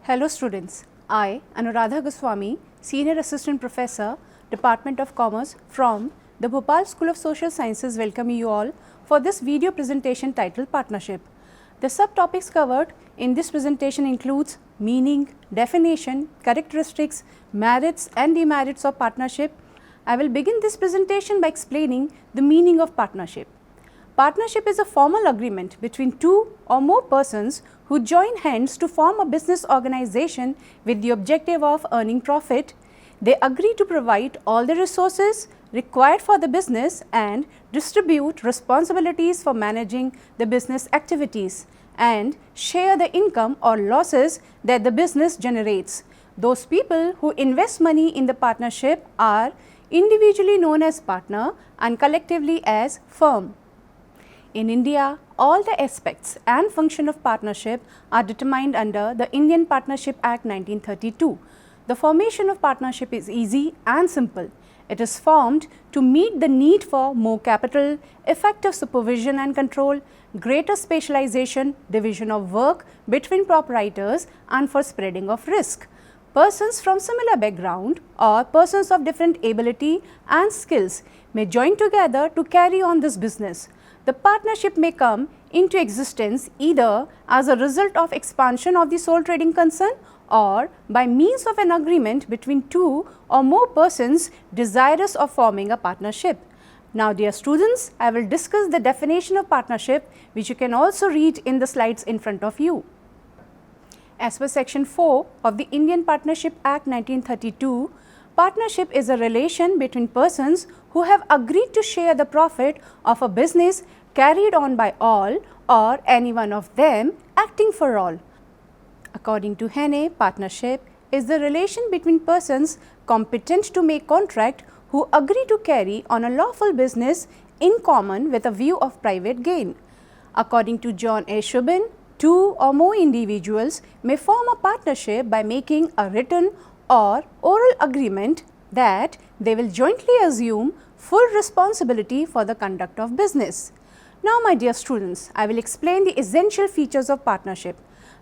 Hello students, I, Anuradha Goswami, Senior Assistant Professor, Department of Commerce from the Bhopal School of Social Sciences welcome you all for this video presentation titled Partnership. The subtopics covered in this presentation includes meaning, definition, characteristics, merits and demerits of partnership. I will begin this presentation by explaining the meaning of partnership. Partnership is a formal agreement between two or more persons who join hands to form a business organization with the objective of earning profit. They agree to provide all the resources required for the business and distribute responsibilities for managing the business activities and share the income or losses that the business generates. Those people who invest money in the partnership are individually known as partner and collectively as firm. In India, all the aspects and function of partnership are determined under the Indian Partnership Act 1932. The formation of partnership is easy and simple. It is formed to meet the need for more capital, effective supervision and control, greater specialization, division of work between proprietors and for spreading of risk. Persons from similar background or persons of different ability and skills may join together to carry on this business. The partnership may come into existence either as a result of expansion of the sole trading concern or by means of an agreement between two or more persons desirous of forming a partnership. Now dear students, I will discuss the definition of partnership, which you can also read in the slides in front of you. As per section 4 of the Indian Partnership Act 1932, partnership is a relation between persons who have agreed to share the profit of a business carried on by all or any one of them acting for all. According to Henne, partnership is the relation between persons competent to make contract who agree to carry on a lawful business in common with a view of private gain. According to John A. Shubin, two or more individuals may form a partnership by making a written or oral agreement that they will jointly assume full responsibility for the conduct of business. Now my dear students, I will explain the essential features of partnership.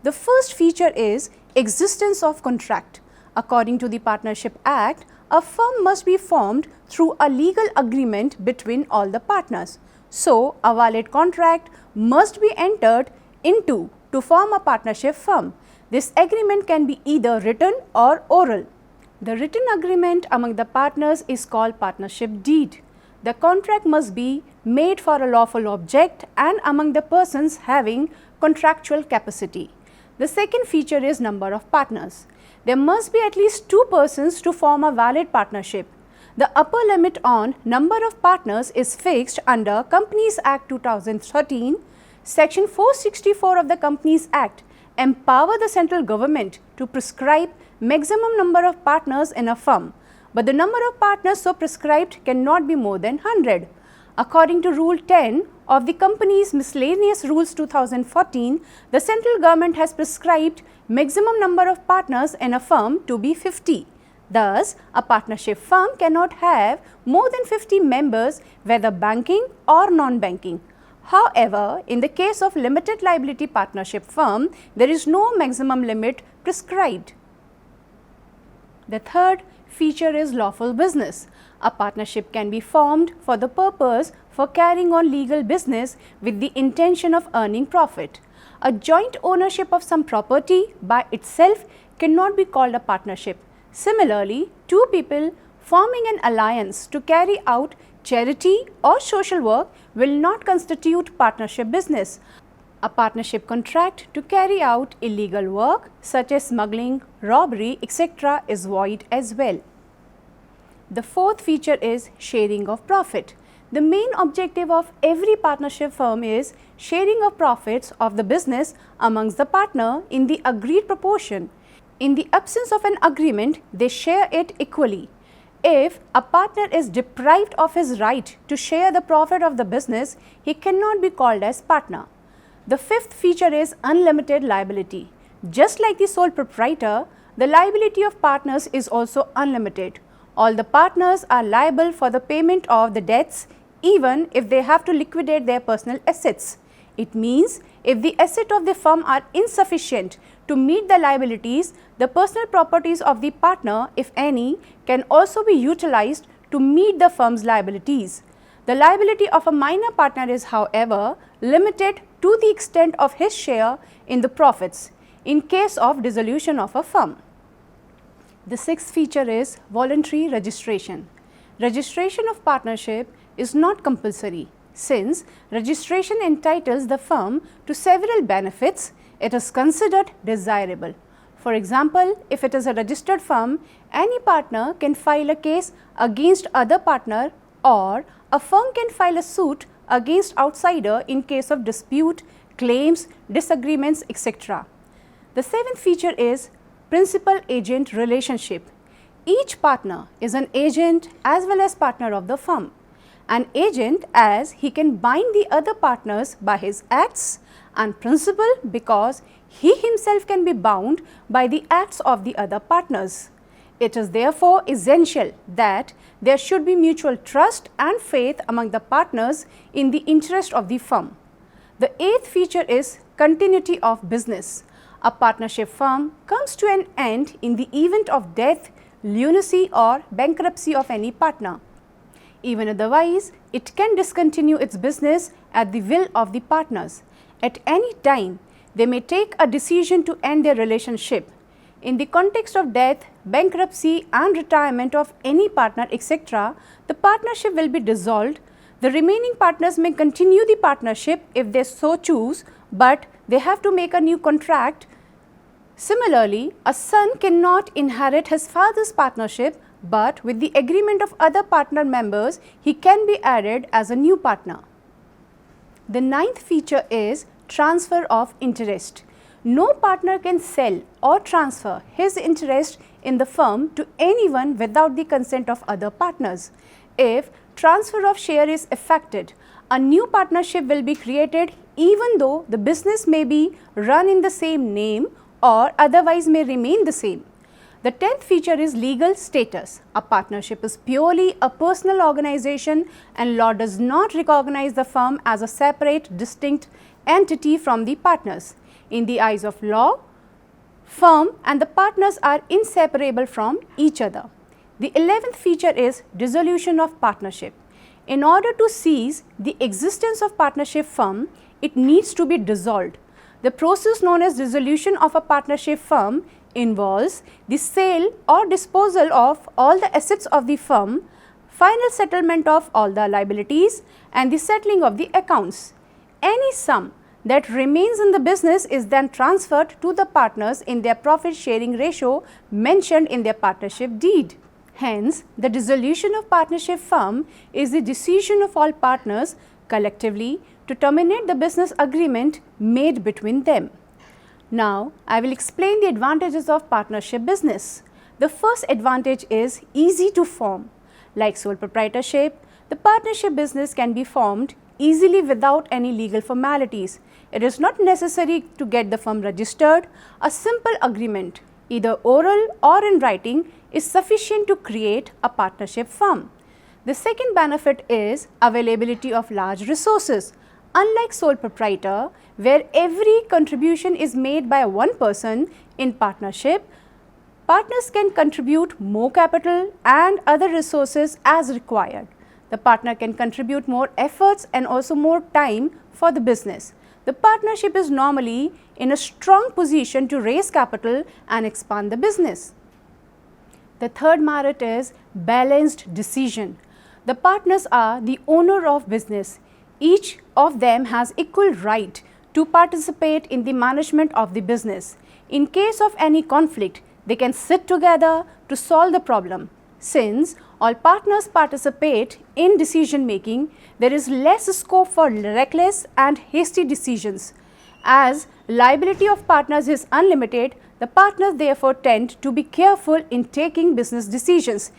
The first feature is existence of contract. According to the Partnership Act, a firm must be formed through a legal agreement between all the partners. So, a valid contract must be entered into to form a partnership firm. This agreement can be either written or oral. The written agreement among the partners is called partnership deed. The contract must be made for a lawful object and among the persons having contractual capacity. The second feature is number of partners. There must be at least two persons to form a valid partnership. The upper limit on number of partners is fixed under Companies Act 2013. Section 464 of the Companies Act empower the central government to prescribe maximum number of partners in a firm, but the number of partners so prescribed cannot be more than 100. According to Rule 10 of the Companies Miscellaneous Rules 2014, the central government has prescribed maximum number of partners in a firm to be 50. Thus, a partnership firm cannot have more than 50 members, whether banking or non-banking. However, in the case of limited liability partnership firm, there is no maximum limit prescribed. The third feature is lawful business. A partnership can be formed for the purpose for carrying on legal business with the intention of earning profit. A joint ownership of some property by itself cannot be called a partnership. Similarly, two people forming an alliance to carry out charity or social work will not constitute partnership business. A partnership contract to carry out illegal work such as smuggling, robbery, etc. is void as well. The fourth feature is sharing of profit. The main objective of every partnership firm is sharing of profits of the business amongst the partner in the agreed proportion. In the absence of an agreement, they share it equally. If a partner is deprived of his right to share the profit of the business, he cannot be called as partner. The fifth feature is unlimited liability. Just like the sole proprietor, the liability of partners is also unlimited. All the partners are liable for the payment of the debts even if they have to liquidate their personal assets. It means if the assets of the firm are insufficient to meet the liabilities, the personal properties of the partner, if any, can also be utilized to meet the firm's liabilities. The liability of a minor partner is, however, limited to the extent of his share in the profits in case of dissolution of a firm. The sixth feature is voluntary registration. Registration of partnership is not compulsory. Since registration entitles the firm to several benefits, it is considered desirable. For example, if it is a registered firm, any partner can file a case against other partner, or a firm can file a suit against outsider in case of dispute, claims, disagreements, etc. The seventh feature is principal-agent relationship. Each partner is an agent as well as partner of the firm. An agent, as he can bind the other partners by his acts, and principal because he himself can be bound by the acts of the other partners. It is therefore essential that there should be mutual trust and faith among the partners in the interest of the firm. The eighth feature is continuity of business. A partnership firm comes to an end in the event of death, lunacy or bankruptcy of any partner. Even otherwise, it can discontinue its business at the will of the partners. At any time, they may take a decision to end their relationship. In the context of death, bankruptcy and retirement of any partner, etc., the partnership will be dissolved. The remaining partners may continue the partnership if they so choose, but they have to make a new contract. Similarly, a son cannot inherit his father's partnership, but with the agreement of other partner members, he can be added as a new partner. The ninth feature is transfer of interest. No partner can sell or transfer his interest in the firm to anyone without the consent of other partners. If transfer of share is effected, a new partnership will be created even though the business may be run in the same name or otherwise may remain the same. The 10th feature is legal status. A partnership is purely a personal organization and law does not recognize the firm as a separate, distinct entity from the partners. In the eyes of law, firm and the partners are inseparable from each other. The 11th feature is dissolution of partnership. In order to cease the existence of partnership firm, it needs to be dissolved. The process known as dissolution of a partnership firm involves the sale or disposal of all the assets of the firm, final settlement of all the liabilities, and the settling of the accounts. Any sum that remains in the business is then transferred to the partners in their profit sharing ratio mentioned in their partnership deed. Hence, the dissolution of partnership firm is the decision of all partners collectively to terminate the business agreement made between them. Now, I will explain the advantages of partnership business. The first advantage is easy to form. Like sole proprietorship, the partnership business can be formed easily without any legal formalities. It is not necessary to get the firm registered. A simple agreement, either oral or in writing, is sufficient to create a partnership firm. The second benefit is availability of large resources. Unlike sole proprietor, where every contribution is made by one person, in partnership, partners can contribute more capital and other resources as required. The partner can contribute more efforts and also more time for the business. The partnership is normally in a strong position to raise capital and expand the business. The third merit is balanced decision. The partners are the owner of business. Each of them has equal right to participate in the management of the business. In case of any conflict, they can sit together to solve the problem. Since all partners participate in decision making, there is less scope for reckless and hasty decisions. As liability of partners is unlimited, the partners therefore tend to be careful in taking business decisions.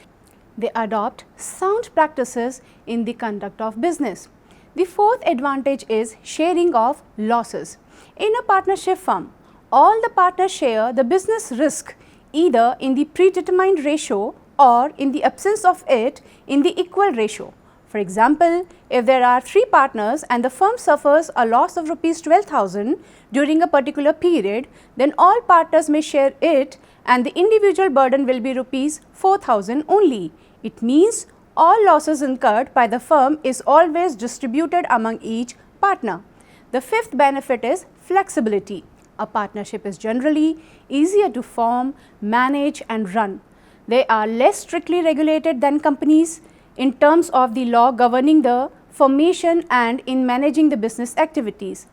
They adopt sound practices in the conduct of business. The fourth advantage is sharing of losses. In a partnership firm, all the partners share the business risk either in the predetermined ratio or in the absence of it in the equal ratio. For example, if there are 3 partners and the firm suffers a loss of rupees 12,000 during a particular period, then all partners may share it and the individual burden will be rupees 4,000 only. It means all losses incurred by the firm is always distributed among each partner. The fifth benefit is flexibility. A partnership is generally easier to form, manage and run. They are less strictly regulated than companies in terms of the law governing the formation and in managing the business activities.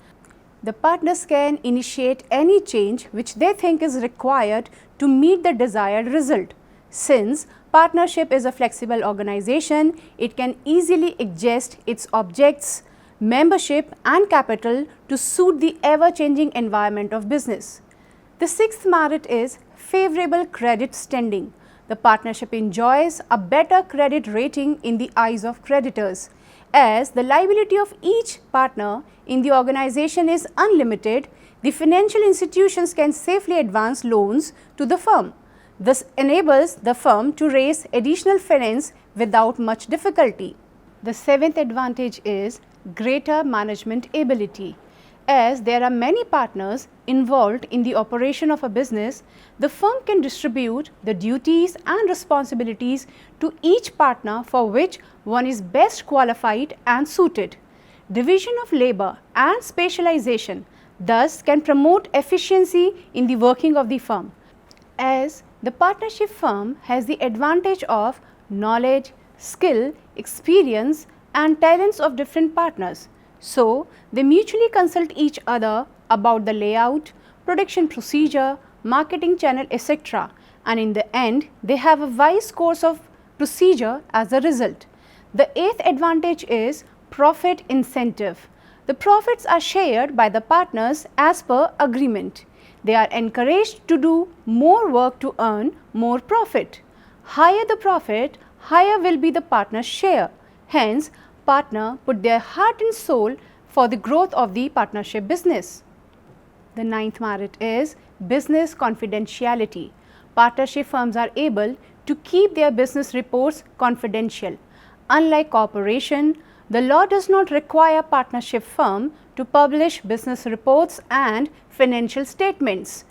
The partners can initiate any change which they think is required to meet the desired result. Since partnership is a flexible organization, it can easily adjust its objects, membership and capital to suit the ever-changing environment of business. The sixth merit is favorable credit standing. The partnership enjoys a better credit rating in the eyes of creditors. As the liability of each partner in the organization is unlimited, the financial institutions can safely advance loans to the firm. This enables the firm to raise additional finance without much difficulty. The seventh advantage is greater management ability. As there are many partners involved in the operation of a business, the firm can distribute the duties and responsibilities to each partner for which one is best qualified and suited. Division of labor and specialization thus can promote efficiency in the working of the firm. As the partnership firm has the advantage of knowledge, skill, experience and talents of different partners. So, they mutually consult each other about the layout, production procedure, marketing channel, etc. And in the end, they have a wise course of procedure as a result. The eighth advantage is profit incentive. The profits are shared by the partners as per agreement. They are encouraged to do more work to earn more profit. Higher the profit, higher will be the partner's share. Hence, partner put their heart and soul for the growth of the partnership business. The ninth merit is business confidentiality. Partnership firms are able to keep their business reports confidential. Unlike corporation, the law does not require partnership firm to publish business reports and financial statements.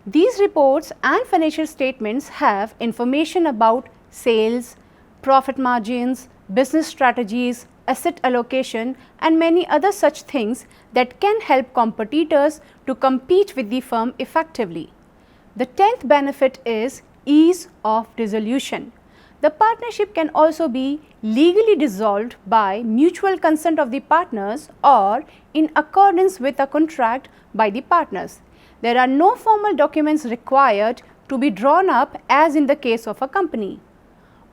These reports and financial statements have information about sales, profit margins, business strategies, asset allocation and many other such things that can help competitors to compete with the firm effectively. The 10th benefit is ease of dissolution. The partnership can also be legally dissolved by mutual consent of the partners or in accordance with a contract by the partners. There are no formal documents required to be drawn up as in the case of a company.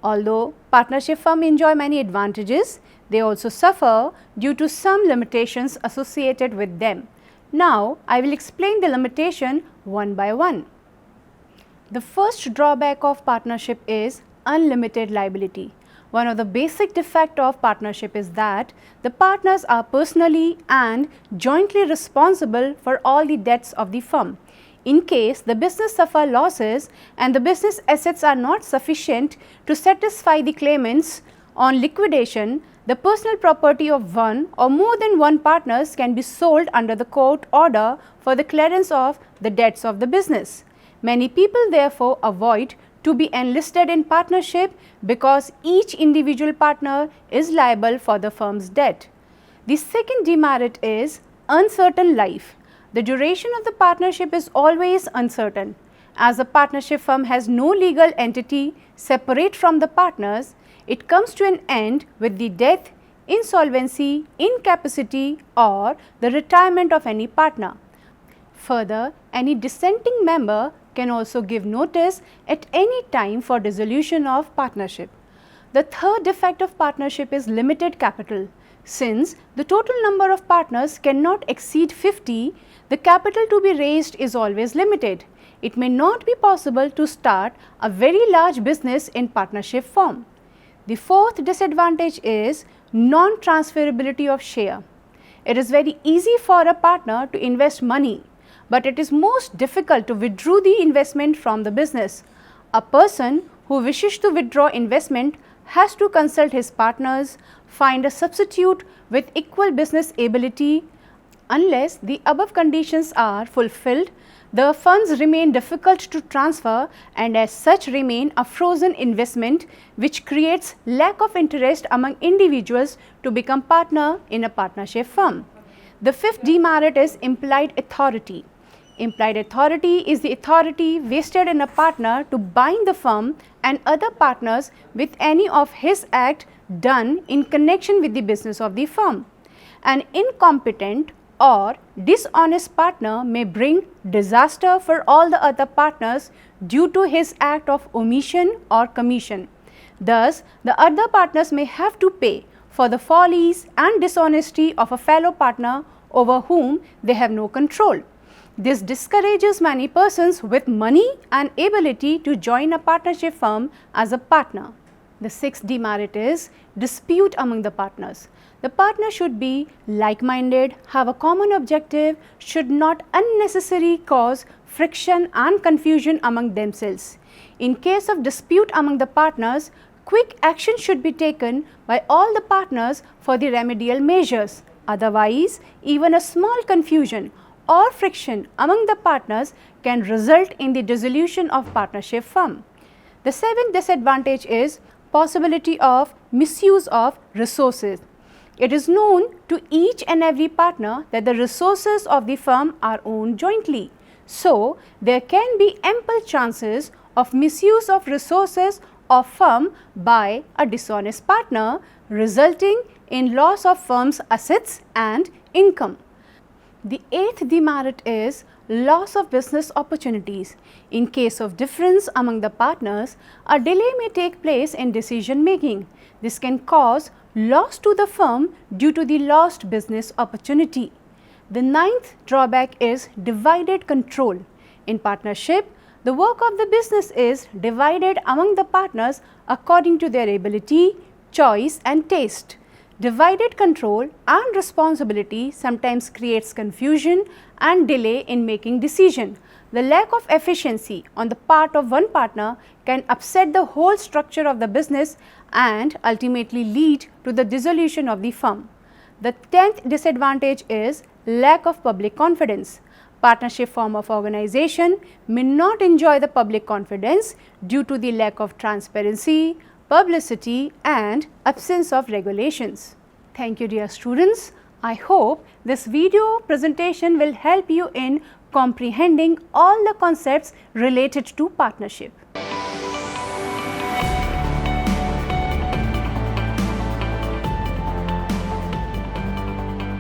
Although partnership firms enjoy many advantages, they also suffer due to some limitations associated with them. Now, I will explain the limitation one by one. The first drawback of partnership is unlimited liability. One of the basic defects of partnership is that the partners are personally and jointly responsible for all the debts of the firm. In case the business suffers losses and the business assets are not sufficient to satisfy the claimants on liquidation, the personal property of one or more than one partners can be sold under the court order for the clearance of the debts of the business. Many people therefore avoid to be enlisted in partnership because each individual partner is liable for the firm's debt. The second demerit is uncertain life. The duration of the partnership is always uncertain. As a partnership firm has no legal entity separate from the partners, it comes to an end with the death, insolvency, incapacity or the retirement of any partner. Further, any dissenting member can also give notice at any time for dissolution of partnership. The third defect of partnership is limited capital. Since the total number of partners cannot exceed 50, the capital to be raised is always limited. It may not be possible to start a very large business in partnership form. The fourth disadvantage is non-transferability of share. It is very easy for a partner to invest money, but it is most difficult to withdraw the investment from the business. A person who wishes to withdraw investment has to consult his partners, find a substitute with equal business ability. Unless the above conditions are fulfilled, the funds remain difficult to transfer and as such remain a frozen investment, which creates lack of interest among individuals to become partner in a partnership firm. The fifth demerit is implied authority. Implied authority is the authority vested in a partner to bind the firm and other partners with any of his act done in connection with the business of the firm. An incompetent or dishonest partner may bring disaster for all the other partners due to his act of omission or commission. Thus, the other partners may have to pay for the follies and dishonesty of a fellow partner over whom they have no control. This discourages many persons with money and ability to join a partnership firm as a partner. The sixth demerit is dispute among the partners. The partner should be like-minded, have a common objective, should not unnecessarily cause friction and confusion among themselves. In case of dispute among the partners, quick action should be taken by all the partners for the remedial measures. Otherwise, even a small confusion or friction among the partners can result in the dissolution of partnership firm. The seventh disadvantage is possibility of misuse of resources. It is known to each and every partner that the resources of the firm are owned jointly. So, there can be ample chances of misuse of resources of firm by a dishonest partner, resulting in loss of firm's assets and income. The eighth demerit is loss of business opportunities. In case of difference among the partners, a delay may take place in decision making. This can cause loss to the firm due to the lost business opportunity. The ninth drawback is divided control. In partnership, the work of the business is divided among the partners according to their ability, choice and taste. Divided control and responsibility sometimes creates confusion and delay in making decision. The lack of efficiency on the part of one partner can upset the whole structure of the business and ultimately lead to the dissolution of the firm. The 10th disadvantage is lack of public confidence. Partnership form of organization may not enjoy the public confidence due to the lack of transparency, publicity and absence of regulations. Thank you, dear students. I hope this video presentation will help you in comprehending all the concepts related to partnership.